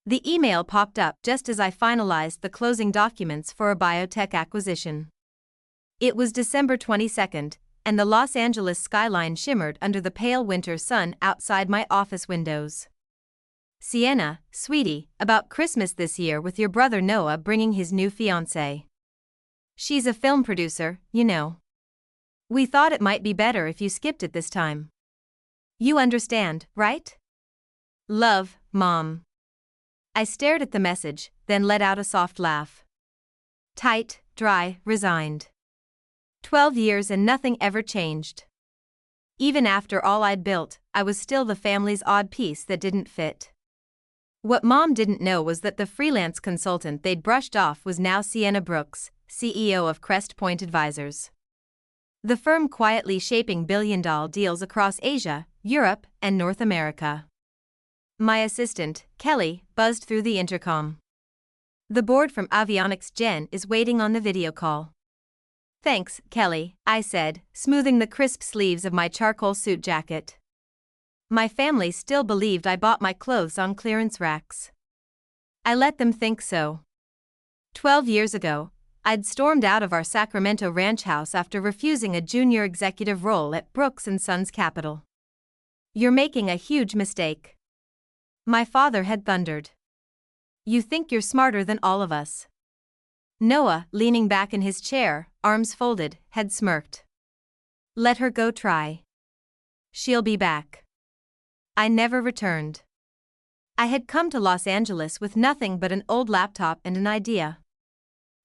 The email popped up just as I finalized the closing documents for a biotech acquisition. It was December 22nd, and the Los Angeles skyline shimmered under the pale winter sun outside my office windows. Sienna, sweetie, about Christmas this year with your brother Noah bringing his new fiancée. She's a film producer, you know. We thought it might be better if you skipped it this time. You understand, right? Love, Mom. I stared at the message, then let out a soft laugh. Tight, dry, resigned. 12 years and nothing ever changed. Even after all I'd built, I was still the family's odd piece that didn't fit. What Mom didn't know was that the freelance consultant they'd brushed off was now Sienna Brooks, CEO of Crest Point Advisors. The firm quietly shaping billion-dollar deals across Asia, Europe, and North America. My assistant, Kelly, buzzed through the intercom. The board from Avionics Gen is waiting on the video call. Thanks, Kelly, I said, smoothing the crisp sleeves of my charcoal suit jacket. My family still believed I bought my clothes on clearance racks. I let them think so. 12 years ago, I'd stormed out of our Sacramento ranch house after refusing a junior executive role at Brooks & Sons Capital. You're making a huge mistake. My father had thundered. You think you're smarter than all of us. Noah, leaning back in his chair, arms folded, had smirked. Let her go try. She'll be back. I never returned. I had come to Los Angeles with nothing but an old laptop and an idea.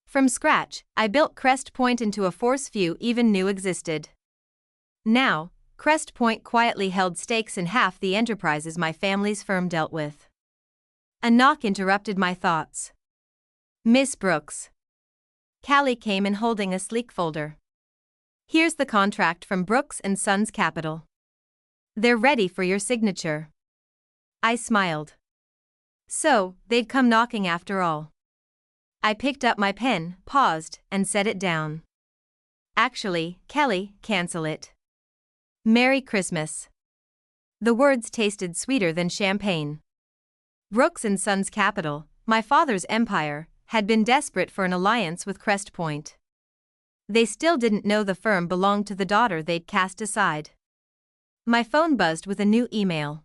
From scratch, I built Crest Point into a force few even knew existed. Now, Crest Point quietly held stakes in half the enterprises my family's firm dealt with. A knock interrupted my thoughts. Miss Brooks. Callie came in holding a sleek folder. Here's the contract from Brooks & Sons Capital. They're ready for your signature. I smiled. So, they'd come knocking after all. I picked up my pen, paused, and set it down. Actually, Kelly, cancel it. Merry Christmas. The words tasted sweeter than champagne. Brooks & Sons Capital, my father's empire, had been desperate for an alliance with Crest Point. They still didn't know the firm belonged to the daughter they'd cast aside. My phone buzzed with a new email.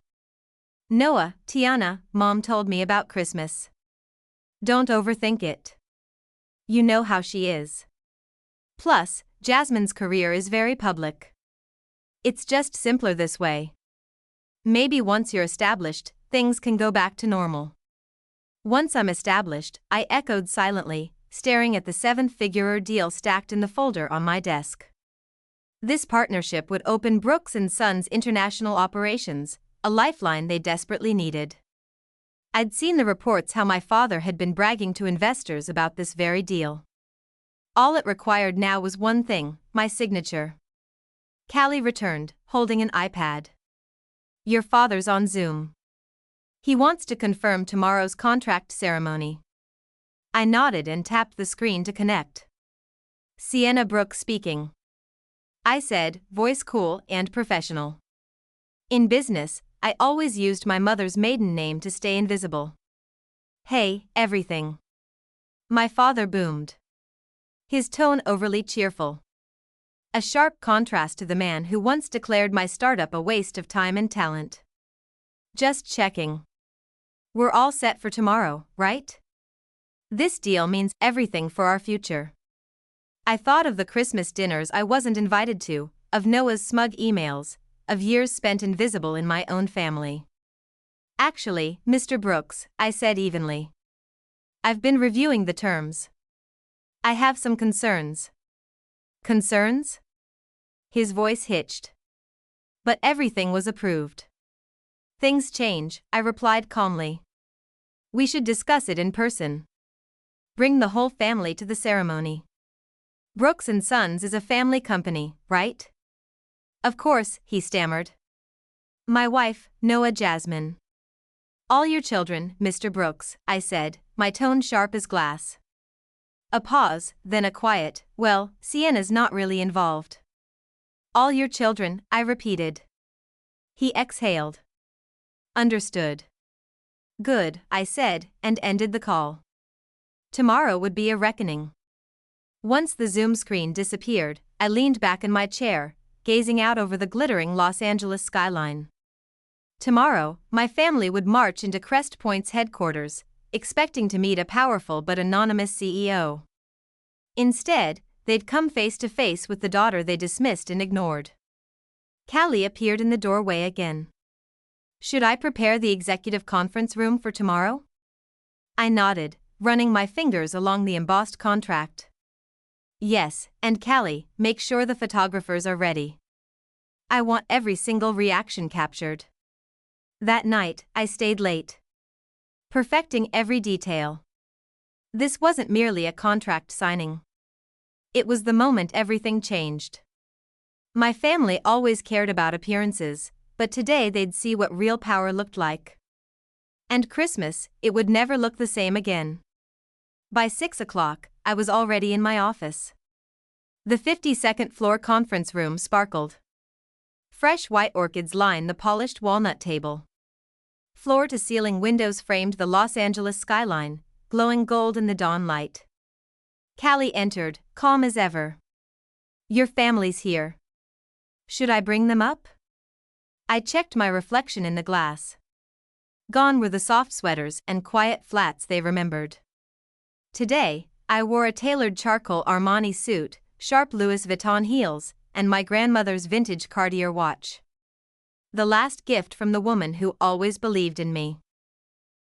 Noah, Tiana, Mom told me about Christmas. Don't overthink it. You know how she is. Plus, Jasmine's career is very public. It's just simpler this way. Maybe once you're established, things can go back to normal. Once I'm established, I echoed silently, staring at the seven-figure deal stacked in the folder on my desk. This partnership would open Brooks & Sons international operations, a lifeline they desperately needed. I'd seen the reports how my father had been bragging to investors about this very deal. All it required now was one thing, my signature. Callie returned, holding an iPad. Your father's on Zoom. He wants to confirm tomorrow's contract ceremony. I nodded and tapped the screen to connect. Sienna Brooks speaking. I said, voice cool and professional. In business, I always used my mother's maiden name to stay invisible. Hey, everything. My father boomed. His tone overly cheerful. A sharp contrast to the man who once declared my startup a waste of time and talent. Just checking. We're all set for tomorrow, right? This deal means everything for our future. I thought of the Christmas dinners I wasn't invited to, of Noah's smug emails, of years spent invisible in my own family. Actually, Mr. Brooks, I said evenly. I've been reviewing the terms. I have some concerns. Concerns? His voice hitched. But everything was approved. Things change, I replied calmly. We should discuss it in person. Bring the whole family to the ceremony. Brooks & Sons is a family company, right? Of course, he stammered. My wife, Noah Jasmine. All your children, Mr. Brooks, I said, my tone sharp as glass. A pause, then a quiet, well, Sienna's not really involved. All your children, I repeated. He exhaled. Understood. Good, I said, and ended the call. Tomorrow would be a reckoning. Once the Zoom screen disappeared, I leaned back in my chair, gazing out over the glittering Los Angeles skyline. Tomorrow, my family would march into Crest Point's headquarters, expecting to meet a powerful but anonymous CEO. Instead, they'd come face to face with the daughter they dismissed and ignored. Callie appeared in the doorway again. Should I prepare the executive conference room for tomorrow? I nodded, running my fingers along the embossed contract. Yes, and Callie, make sure the photographers are ready. I want every single reaction captured. That night, I stayed late, perfecting every detail. This wasn't merely a contract signing. It was the moment everything changed. My family always cared about appearances, but today they'd see what real power looked like. And Christmas, it would never look the same again. By 6 o'clock, I was already in my office. The 52nd floor conference room sparkled. Fresh white orchids lined the polished walnut table. Floor-to-ceiling windows framed the Los Angeles skyline, glowing gold in the dawn light. Callie entered, calm as ever. Your family's here. Should I bring them up? I checked my reflection in the glass. Gone were the soft sweaters and quiet flats they remembered. Today, I wore a tailored charcoal Armani suit, sharp Louis Vuitton heels, and my grandmother's vintage Cartier watch. The last gift from the woman who always believed in me.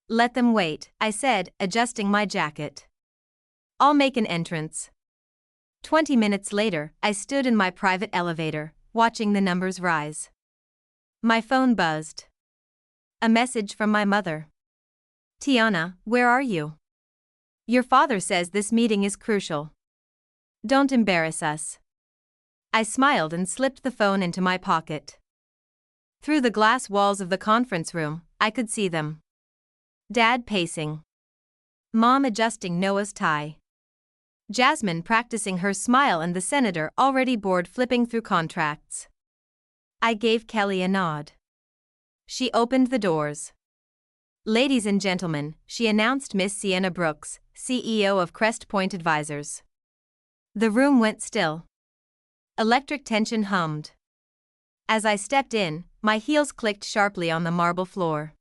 Let them wait, I said, adjusting my jacket. I'll make an entrance. 20 minutes later, I stood in my private elevator, watching the numbers rise. My phone buzzed. A message from my mother. Tiana, where are you? Your father says this meeting is crucial. Don't embarrass us. I smiled and slipped the phone into my pocket. Through the glass walls of the conference room, I could see them. Dad pacing. Mom adjusting Noah's tie. Jasmine practicing her smile and the senator already bored flipping through contracts. I gave Kelly a nod. She opened the doors. Ladies and gentlemen, she announced Miss Sienna Brooks, CEO of Crest Point Advisors. The room went still. Electric tension hummed. As I stepped in, my heels clicked sharply on the marble floor.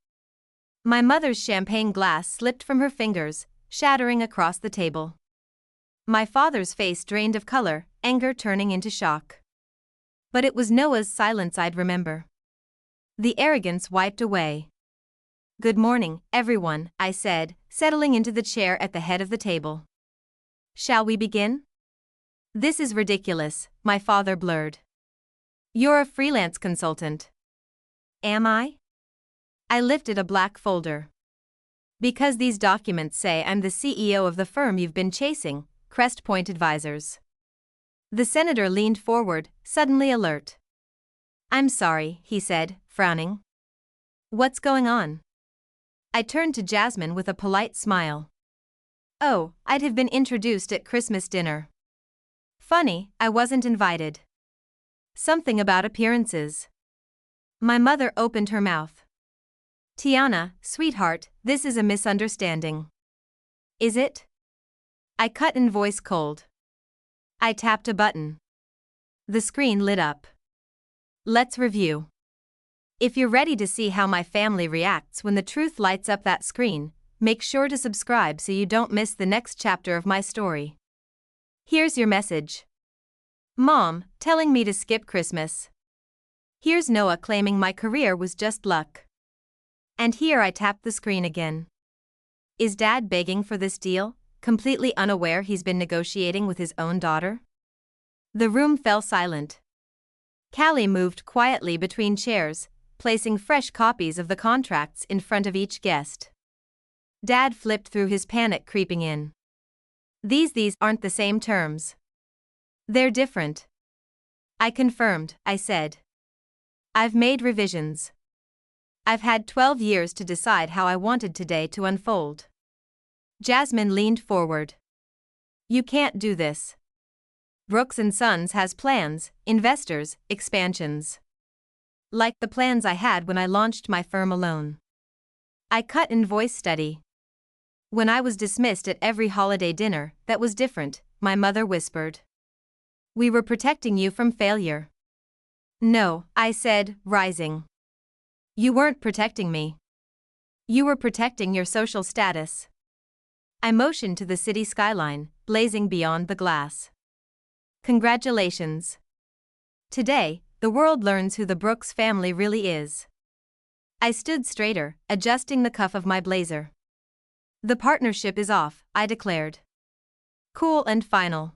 My mother's champagne glass slipped from her fingers, shattering across the table. My father's face drained of color, anger turning into shock. But it was Noah's silence I'd remember. The arrogance wiped away. Good morning, everyone, I said, settling into the chair at the head of the table. Shall we begin? This is ridiculous, my father blurred. You're a freelance consultant. Am I? I lifted a black folder. Because these documents say I'm the CEO of the firm you've been chasing, Crest Point Advisors. The senator leaned forward, suddenly alert. I'm sorry, he said, frowning. What's going on? I turned to Jasmine with a polite smile. Oh, I'd have been introduced at Christmas dinner. Funny, I wasn't invited. Something about appearances. My mother opened her mouth. Tiana, sweetheart, this is a misunderstanding. Is it? I cut in voice cold. I tapped a button. The screen lit up. Let's review. If you're ready to see how my family reacts when the truth lights up that screen, make sure to subscribe so you don't miss the next chapter of my story. Here's your message. Mom, telling me to skip Christmas. Here's Noah claiming my career was just luck. And here I tapped the screen again. Is Dad begging for this deal, completely unaware he's been negotiating with his own daughter? The room fell silent. Callie moved quietly between chairs, placing fresh copies of the contracts in front of each guest. Dad flipped through his panic creeping in. These aren't the same terms. They're different. I confirmed, I said. I've made revisions. I've had 12 years to decide how I wanted today to unfold. Jasmine leaned forward. You can't do this. Brooks & Sons has plans, investors, expansions. Like the plans I had when I launched my firm alone. I cut in voice steady. When I was dismissed at every holiday dinner, that was different, my mother whispered. We were protecting you from failure. No, I said, rising. You weren't protecting me. You were protecting your social status. I motioned to the city skyline, blazing beyond the glass. Congratulations. Today, the world learns who the Brooks family really is. I stood straighter, adjusting the cuff of my blazer. The partnership is off, I declared. Cool and final.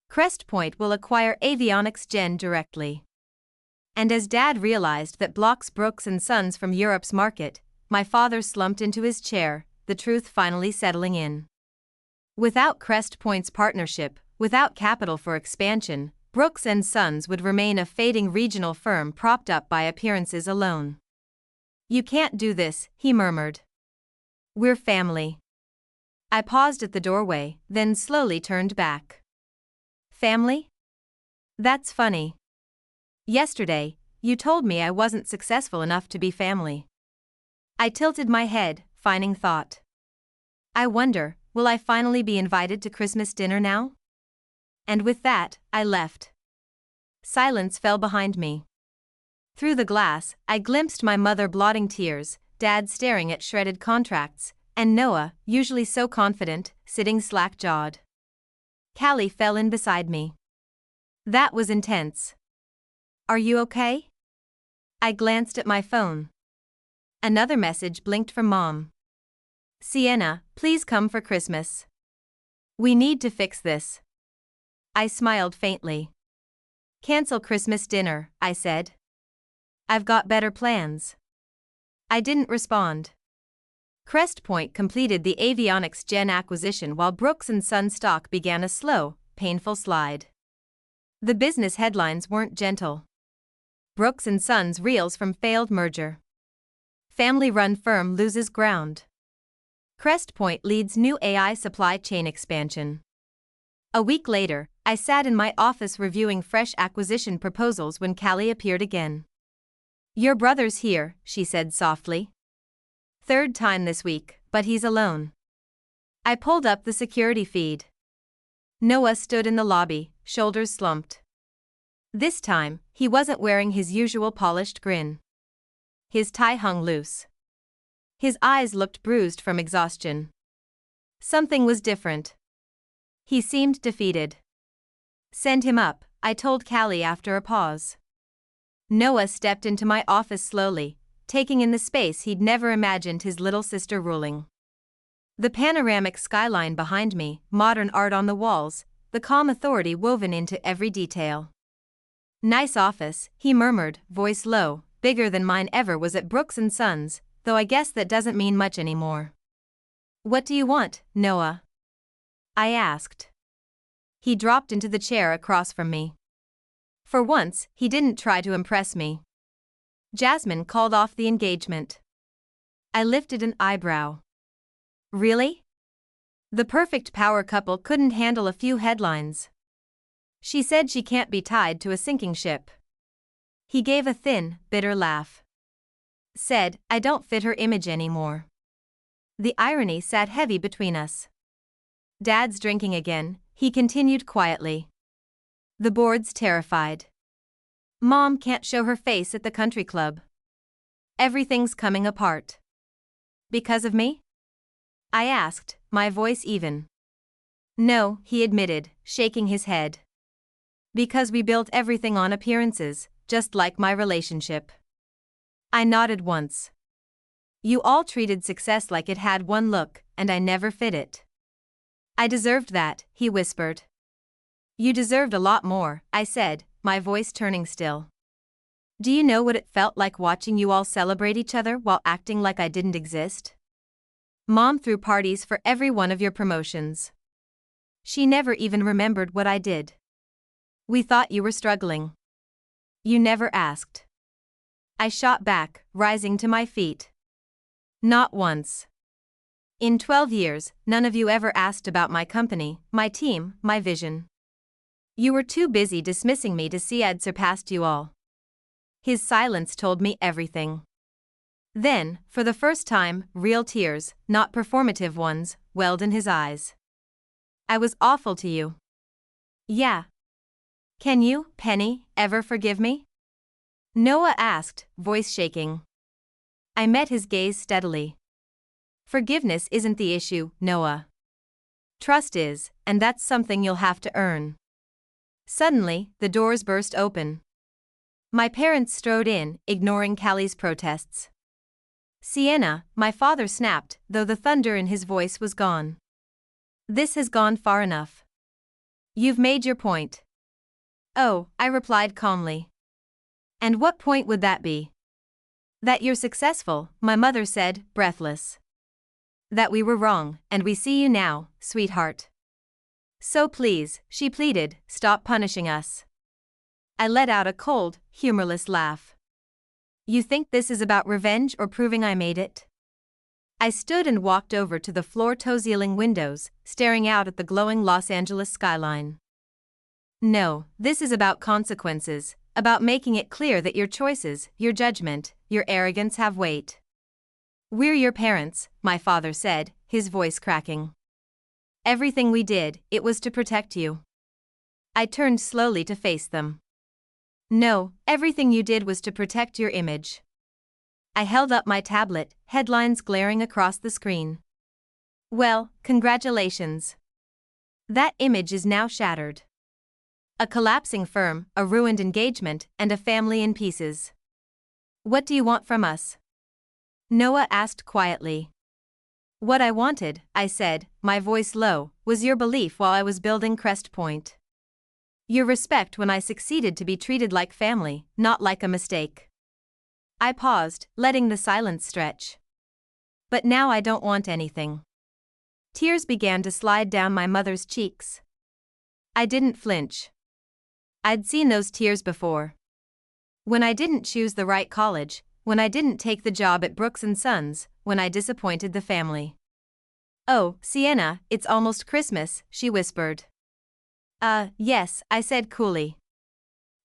Crest Point will acquire Avionics Gen directly. And as Dad realized that blocks Brooks and Sons from Europe's market, my father slumped into his chair, the truth finally settling in. Without Crest Point's partnership, without capital for expansion, Brooks and Sons would remain a fading regional firm propped up by appearances alone. You can't do this, he murmured. We're family. I paused at the doorway, then slowly turned back. Family? That's funny. Yesterday, you told me I wasn't successful enough to be family. I tilted my head, finding thought. I wonder, will I finally be invited to Christmas dinner now? And with that, I left. Silence fell behind me. Through the glass, I glimpsed my mother blotting tears, Dad staring at shredded contracts, and Noah, usually so confident, sitting slack-jawed. Callie fell in beside me. That was intense. Are you okay? I glanced at my phone. Another message blinked from Mom. Sienna, please come for Christmas. We need to fix this. I smiled faintly. Cancel Christmas dinner, I said. I've got better plans. I didn't respond. Crest Point completed the Avionics Gen acquisition while Brooks & Son stock began a slow, painful slide. The business headlines weren't gentle. Brooks & Sons reels from failed merger. Family-run firm loses ground. Crest Point leads new AI supply chain expansion. A week later, I sat in my office reviewing fresh acquisition proposals when Callie appeared again. Your brother's here, she said softly. Third time this week, but he's alone. I pulled up the security feed. Noah stood in the lobby, shoulders slumped. This time, he wasn't wearing his usual polished grin. His tie hung loose. His eyes looked bruised from exhaustion. Something was different. He seemed defeated. Send him up, I told Callie after a pause. Noah stepped into my office slowly, taking in the space he'd never imagined his little sister ruling. The panoramic skyline behind me, modern art on the walls, the calm authority woven into every detail. Nice office, he murmured, voice low, bigger than mine ever was at Brooks & Sons, though I guess that doesn't mean much anymore. What do you want, Noah? I asked. He dropped into the chair across from me. For once, he didn't try to impress me. Jasmine called off the engagement. I lifted an eyebrow. Really? The perfect power couple couldn't handle a few headlines. She said she can't be tied to a sinking ship. He gave a thin, bitter laugh. Said, I don't fit her image anymore. The irony sat heavy between us. Dad's drinking again, he continued quietly. The board's terrified. Mom can't show her face at the country club. Everything's coming apart. Because of me? I asked, my voice even. No, he admitted, shaking his head. Because we built everything on appearances, just like my relationship. I nodded once. You all treated success like it had one look, and I never fit it. I deserved that, he whispered. You deserved a lot more, I said, my voice turning still. Do you know what it felt like watching you all celebrate each other while acting like I didn't exist? Mom threw parties for every one of your promotions. She never even remembered what I did. We thought you were struggling. You never asked. I shot back, rising to my feet. Not once. In 12 years, none of you ever asked about my company, my team, my vision. You were too busy dismissing me to see I'd surpassed you all. His silence told me everything. Then, for the first time, real tears, not performative ones, welled in his eyes. I was awful to you. Yeah. Can you, Penny, ever forgive me? Noah asked, voice shaking. I met his gaze steadily. Forgiveness isn't the issue, Noah. Trust is, and that's something you'll have to earn. Suddenly, the doors burst open. My parents strode in, ignoring Callie's protests. Sienna, my father snapped, though the thunder in his voice was gone. This has gone far enough. You've made your point. Oh, I replied calmly. And what point would that be? That you're successful, my mother said, breathless. That we were wrong, and we see you now, sweetheart. So please, she pleaded, stop punishing us. I let out a cold, humorless laugh. You think this is about revenge or proving I made it? I stood and walked over to the floor-to-ceiling windows, staring out at the glowing Los Angeles skyline. No, this is about consequences, about making it clear that your choices, your judgment, your arrogance have weight. We're your parents, my father said, his voice cracking. Everything we did, it was to protect you. I turned slowly to face them. No, everything you did was to protect your image. I held up my tablet, headlines glaring across the screen. Well, congratulations. That image is now shattered. A collapsing firm, a ruined engagement, and a family in pieces. What do you want from us? Noah asked quietly. What I wanted, I said, my voice low, was your belief while I was building Crest Point. Your respect when I succeeded to be treated like family, not like a mistake. I paused, letting the silence stretch. But now I don't want anything. Tears began to slide down my mother's cheeks. I didn't flinch. I'd seen those tears before. When I didn't choose the right college, when I didn't take the job at Brooks & Sons, when I disappointed the family. Oh, Sienna, it's almost Christmas, she whispered. Yes, I said coolly.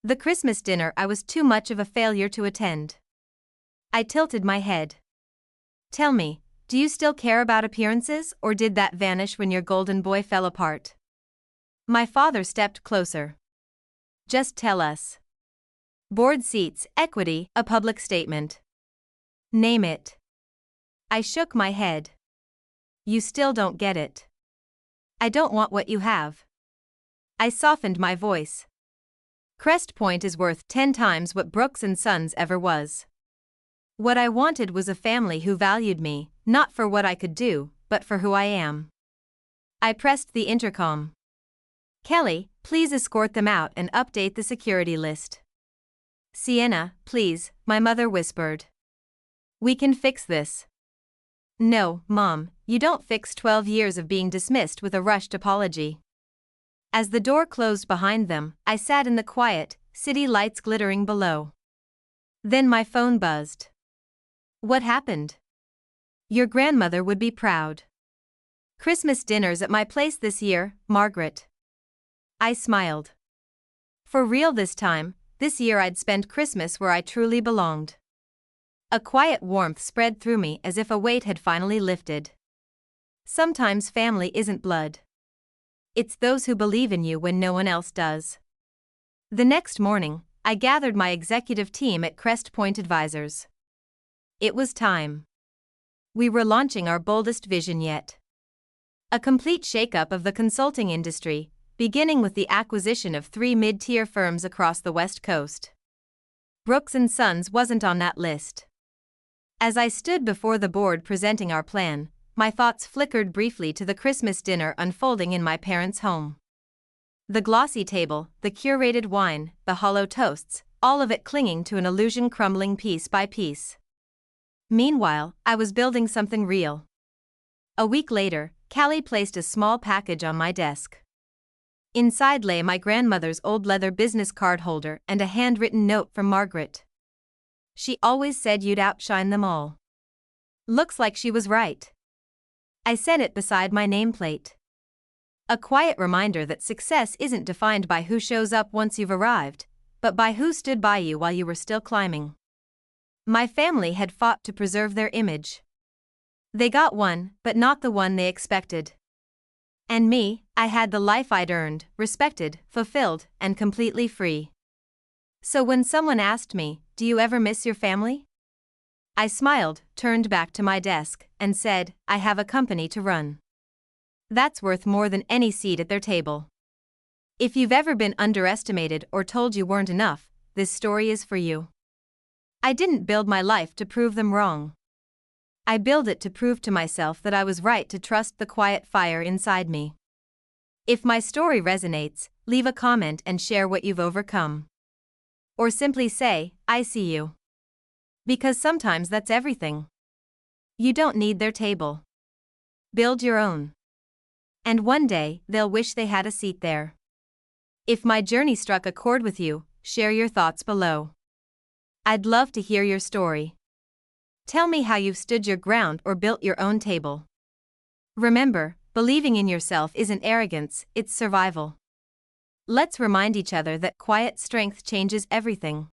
The Christmas dinner I was too much of a failure to attend. I tilted my head. Tell me, do you still care about appearances, or did that vanish when your golden boy fell apart? My father stepped closer. Just tell us. Board seats, equity, a public statement. Name it. I shook my head. You still don't get it. I don't want what you have. I softened my voice. Crest Point is worth 10 times what Brooks & Sons ever was. What I wanted was a family who valued me, not for what I could do, but for who I am. I pressed the intercom. Kelly, please escort them out and update the security list. Sienna, please, my mother whispered. We can fix this. No, Mom, you don't fix 12 years of being dismissed with a rushed apology. As the door closed behind them, I sat in the quiet, city lights glittering below. Then my phone buzzed. What happened? Your grandmother would be proud. Christmas dinners at my place this year, Margaret. I smiled. For real this time, this year I'd spend Christmas where I truly belonged. A quiet warmth spread through me as if a weight had finally lifted. Sometimes family isn't blood. It's those who believe in you when no one else does. The next morning, I gathered my executive team at Crest Point Advisors. It was time. We were launching our boldest vision yet. A complete shakeup of the consulting industry, beginning with the acquisition of 3 mid-tier firms across the West Coast. Brooks & Sons wasn't on that list. As I stood before the board presenting our plan, my thoughts flickered briefly to the Christmas dinner unfolding in my parents' home. The glossy table, the curated wine, the hollow toasts, all of it clinging to an illusion crumbling piece by piece. Meanwhile, I was building something real. A week later, Callie placed a small package on my desk. Inside lay my grandmother's old leather business card holder and a handwritten note from Margaret. She always said you'd outshine them all. Looks like she was right. I set it beside my nameplate. A quiet reminder that success isn't defined by who shows up once you've arrived, but by who stood by you while you were still climbing. My family had fought to preserve their image. They got one, but not the one they expected. And me, I had the life I'd earned, respected, fulfilled, and completely free. So when someone asked me, "Do you ever miss your family?" I smiled, turned back to my desk, and said, "I have a company to run. That's worth more than any seat at their table." If you've ever been underestimated or told you weren't enough, this story is for you. I didn't build my life to prove them wrong. I built it to prove to myself that I was right to trust the quiet fire inside me. If my story resonates, leave a comment and share what you've overcome. Or simply say, "I see you." Because sometimes that's everything. You don't need their table. Build your own. And one day, they'll wish they had a seat there. If my journey struck a chord with you, share your thoughts below. I'd love to hear your story. Tell me how you've stood your ground or built your own table. Remember, believing in yourself isn't arrogance, it's survival. Let's remind each other that quiet strength changes everything.